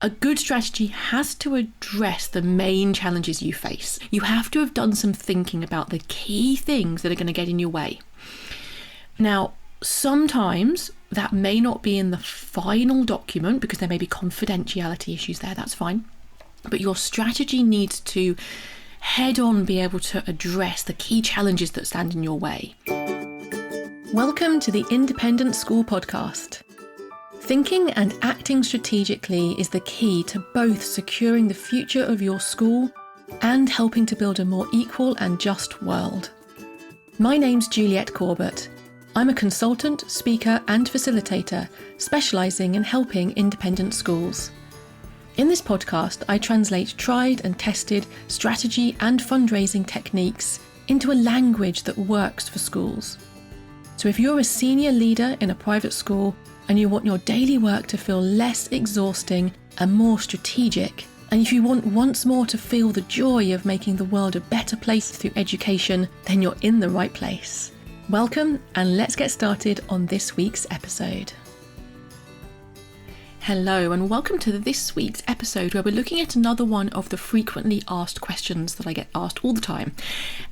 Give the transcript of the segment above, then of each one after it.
A good strategy has to address the main challenges you face. You have to have done some thinking about the key things that are going to get in your way. Now, sometimes that may not be in the final document because there may be confidentiality issues there, that's fine. But your strategy needs to head on be able to address the key challenges that stand in your way. Welcome to the Independent School Podcast. Thinking and acting strategically is the key to both securing the future of your school and helping to build a more equal and just world. My name's Juliette Corbett. I'm a consultant, speaker and facilitator specialising in helping independent schools. In this podcast, I translate tried and tested strategy and fundraising techniques into a language that works for schools. So if you're a senior leader in a private school and you want your daily work to feel less exhausting and more strategic, and if you want once more to feel the joy of making the world a better place through education, then you're in the right place. Welcome, and let's get started on this week's episode. Hello, and welcome to this week's episode where we're looking at another one of the frequently asked questions that I get asked all the time.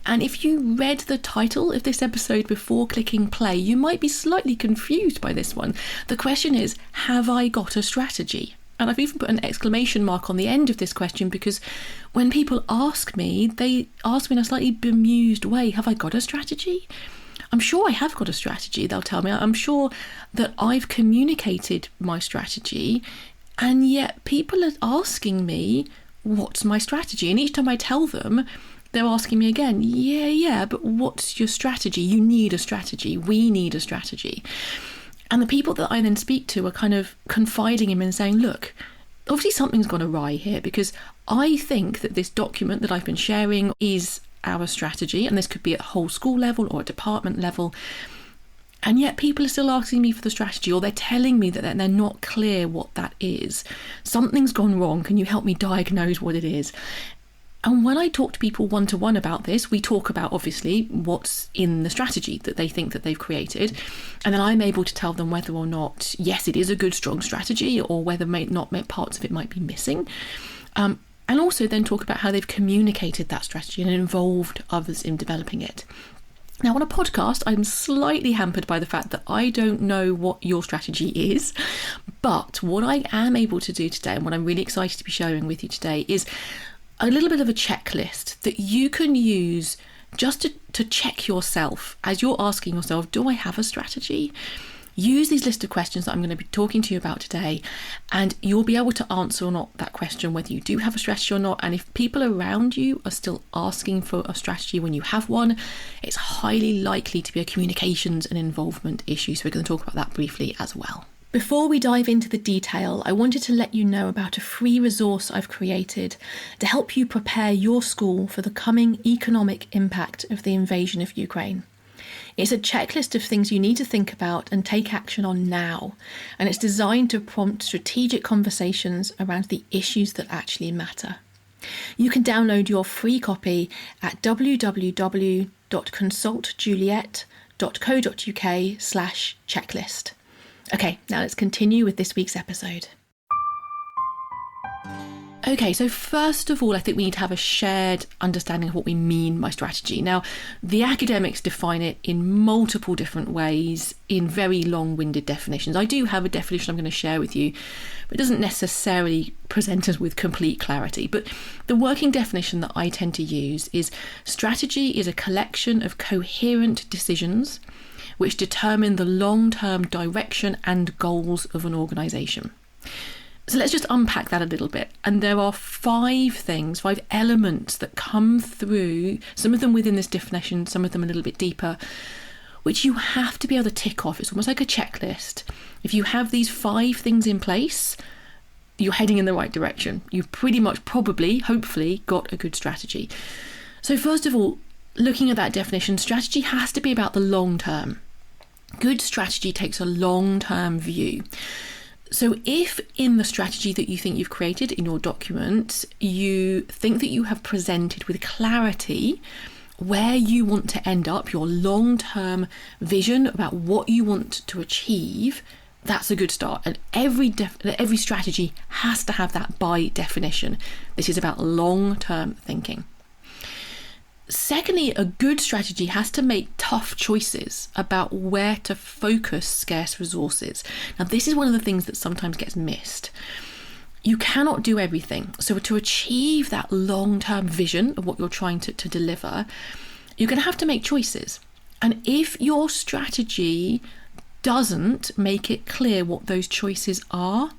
And if you read the title of this episode before clicking play, you might be slightly confused by this one. The question is, have I got a strategy? And I've even put an exclamation mark on the end of this question because when people ask me, they ask me in a slightly bemused way, have I got a strategy? I'm sure I have got a strategy, they'll tell me. I'm sure that I've communicated my strategy, and yet people are asking me, what's my strategy? And each time I tell them, they're asking me again, yeah, but what's your strategy? You need a strategy. We need a strategy. And the people that I then speak to are kind of confiding in me and saying, look, obviously something's gone awry here because I think that this document that I've been sharing is our strategy, and this could be at whole school level or at department level, and yet people are still asking me for the strategy, or they're telling me that they're not clear what that is. Something's gone wrong. Can you help me diagnose what it is? And when I talk to people one-to-one about this, we talk about obviously what's in the strategy that they think that they've created, and then I'm able to tell them whether or not, yes, it is a good, strong strategy, or whether parts of it might be missing. And also then talk about how they've communicated that strategy and involved others in developing it. Now, on a podcast, I'm slightly hampered by the fact that I don't know what your strategy is, but what I am able to do today, and what I'm really excited to be sharing with you today, is a little bit of a checklist that you can use just to check yourself as you're asking yourself, do I have a strategy? Use these list of questions that I'm going to be talking to you about today, and you'll be able to answer or not that question, whether you do have a strategy or not. And if people around you are still asking for a strategy when you have one, it's highly likely to be a communications and involvement issue. So we're going to talk about that briefly as well. Before we dive into the detail, I wanted to let you know about a free resource I've created to help you prepare your school for the coming economic impact of the invasion of Ukraine. It's a checklist of things you need to think about and take action on now, and it's designed to prompt strategic conversations around the issues that actually matter. You can download your free copy at www.consultjuliette.co.uk/checklist. Okay, now let's continue with this week's episode. Okay, so first of all, I think we need to have a shared understanding of what we mean by strategy. Now, the academics define it in multiple different ways, in very long-winded definitions. I do have a definition I'm going to share with you, but it doesn't necessarily present us with complete clarity. But the working definition that I tend to use is strategy is a collection of coherent decisions which determine the long-term direction and goals of an organisation. So let's just unpack that a little bit. And there are five elements that come through, some of them within this definition, some of them a little bit deeper, which you have to be able to tick off. It's almost like a checklist. If you have these 5 things in place, you're heading in the right direction. You've pretty much probably, hopefully, got a good strategy. So first of all, looking at that definition, strategy has to be about the long term. Good strategy takes a long-term view. So if in the strategy that you think you've created in your document, you think that you have presented with clarity where you want to end up, your long-term vision about what you want to achieve, That's a good start. And every strategy has to have that by definition. This is about long-term thinking. Secondly, a good strategy has to make tough choices about where to focus scarce resources. Now, this is one of the things that sometimes gets missed. You cannot do everything. So to achieve that long-term vision of what you're trying to deliver, you're going to have to make choices. And if your strategy doesn't make it clear what those choices are,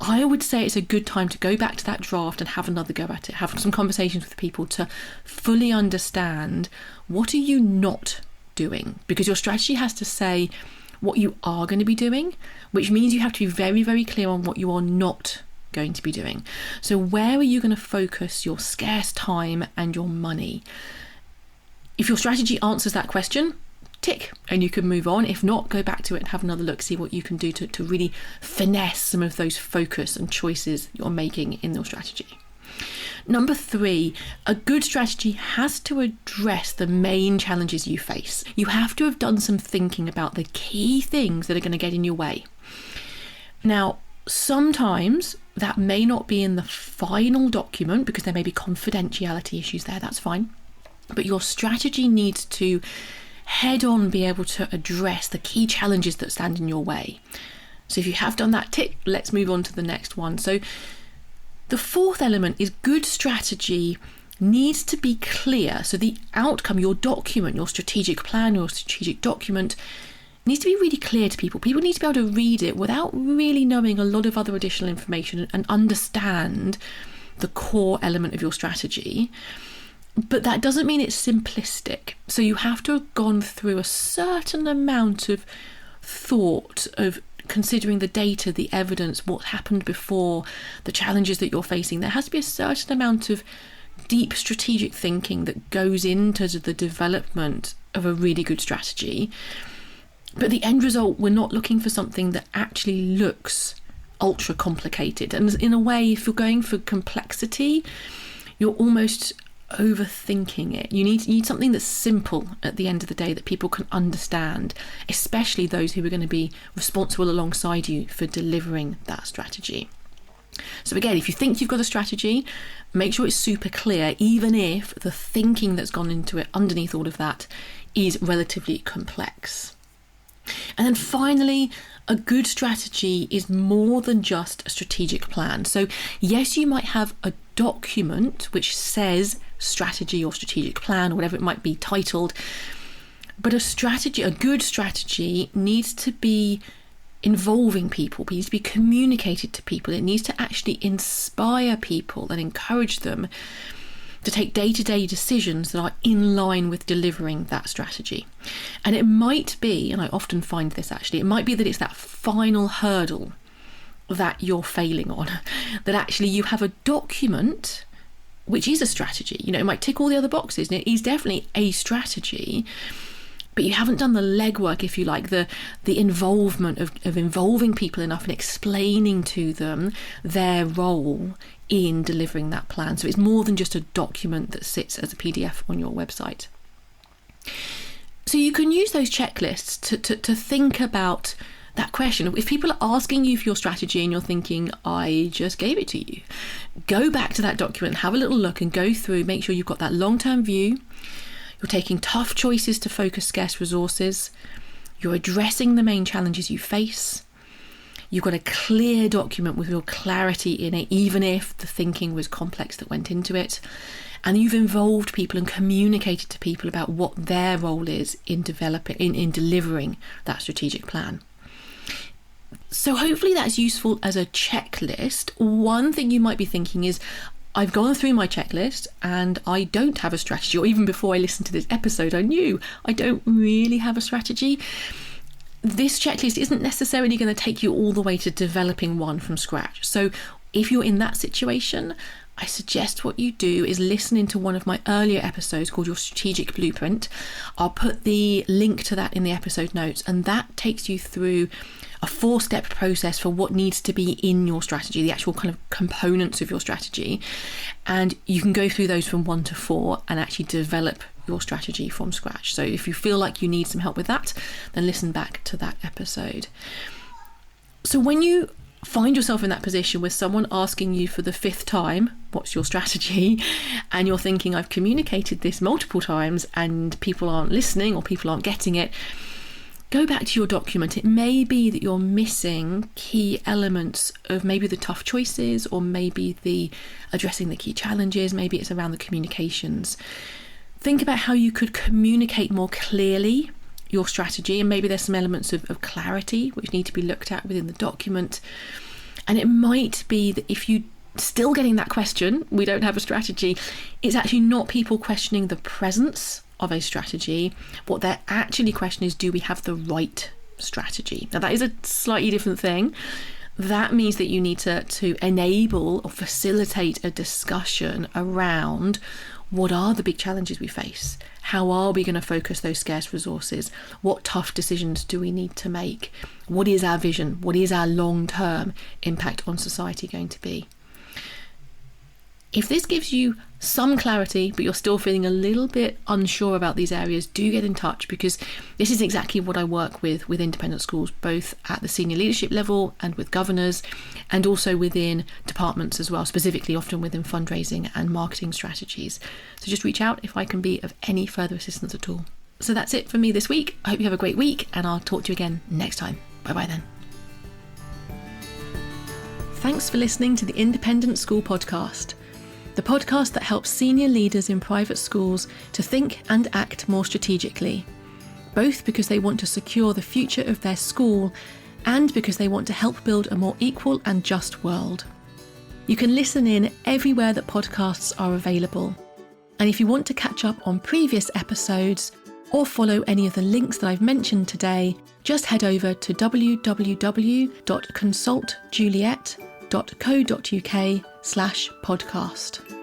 I would say it's a good time to go back to that draft and have another go at it. Have some conversations with people to fully understand, what are you not doing? Because your strategy has to say what you are going to be doing, which means you have to be very, very clear on what you are not going to be doing. So where are you going to focus your scarce time and your money? If your strategy answers that question, tick, and you can move on. If not, go back to it and have another look, see what you can do to really finesse some of those focus and choices you're making in your strategy. Number 3, a good strategy has to address the main challenges you face. You have to have done some thinking about the key things that are going to get in your way. Now, sometimes that may not be in the final document because there may be confidentiality issues there, that's fine. But your strategy needs to head on be able to address the key challenges that stand in your way. So if you have done that, tick, let's move on to the next one. So the 4th element is good strategy needs to be clear. So the outcome, your document, your strategic plan, your strategic document needs to be really clear to people. People need to be able to read it without really knowing a lot of other additional information and understand the core element of your strategy. But that doesn't mean it's simplistic. So you have to have gone through a certain amount of thought of considering the data, the evidence, what happened before, the challenges that you're facing. There has to be a certain amount of deep strategic thinking that goes into the development of a really good strategy. But the end result, we're not looking for something that actually looks ultra complicated. And in a way, if you're going for complexity, you're almost overthinking it. You need something that's simple at the end of the day that people can understand, especially those who are going to be responsible alongside you for delivering that strategy. So again, if you think you've got a strategy, make sure it's super clear, even if the thinking that's gone into it underneath all of that is relatively complex. And then finally, a good strategy is more than just a strategic plan. So yes, you might have a document which says strategy or strategic plan or whatever it might be titled, but a good strategy needs to be involving people. It needs to be communicated to people. It needs to actually inspire people and encourage them to take day-to-day decisions that are in line with delivering that strategy. And it might be, and I often find this actually, it might be that it's that final hurdle that you're failing on, that actually you have a document which is a strategy. It might tick all the other boxes and it is definitely a strategy, but you haven't done the legwork, if you like, the involvement of involving people enough and explaining to them their role in delivering that plan. So it's more than just a document that sits as a PDF on your website. So you can use those checklists to think about that question. If people are asking you for your strategy and you're thinking, I just gave it to you, go back to that document, have a little look and go through, make sure you've got that long-term view. You're taking tough choices to focus scarce resources. You're addressing the main challenges you face. You've got a clear document with real clarity in it, even if the thinking was complex that went into it. And you've involved people and communicated to people about what their role is in developing, in delivering that strategic plan. So hopefully that's useful as a checklist. One thing you might be thinking is, I've gone through my checklist and I don't have a strategy, or even before I listened to this episode, I knew I don't really have a strategy. This checklist isn't necessarily going to take you all the way to developing one from scratch. So if you're in that situation, I suggest what you do is listen into one of my earlier episodes called Your Strategic Blueprint. I'll put the link to that in the episode notes, and that takes you through a 4-step process for what needs to be in your strategy, the actual kind of components of your strategy. And you can go through those from 1 to 4 and actually develop your strategy from scratch. So if you feel like you need some help with that, then listen back to that episode. So when you find yourself in that position with someone asking you for the 5th time, what's your strategy? And you're thinking, I've communicated this multiple times and people aren't listening or people aren't getting it. Go back to your document. It may be that you're missing key elements of maybe the tough choices, or maybe the addressing the key challenges. Maybe it's around the communications. Think about how you could communicate more clearly your strategy, and maybe there's some elements of clarity which need to be looked at within the document. And it might be that if you still getting that question, we don't have a strategy, it's actually not people questioning the presence of a strategy. What they're actually questioning is, do we have the right strategy? Now that is a slightly different thing. That means that you need to enable or facilitate a discussion around what are the big challenges we face? How are we going to focus those scarce resources? What tough decisions do we need to make? What is our vision? What is our long-term impact on society going to be? If this gives you some clarity, but you're still feeling a little bit unsure about these areas, do get in touch, because this is exactly what I work with independent schools, both at the senior leadership level and with governors, and also within departments as well, specifically often within fundraising and marketing strategies. So just reach out if I can be of any further assistance at all. So that's it for me this week. I hope you have a great week, and I'll talk to you again next time. Bye-bye then. Thanks for listening to the Independent School Podcast, the podcast that helps senior leaders in private schools to think and act more strategically, both because they want to secure the future of their school and because they want to help build a more equal and just world. You can listen in everywhere that podcasts are available. And if you want to catch up on previous episodes or follow any of the links that I've mentioned today, just head over to www.consultjuliet.co.uk/podcast.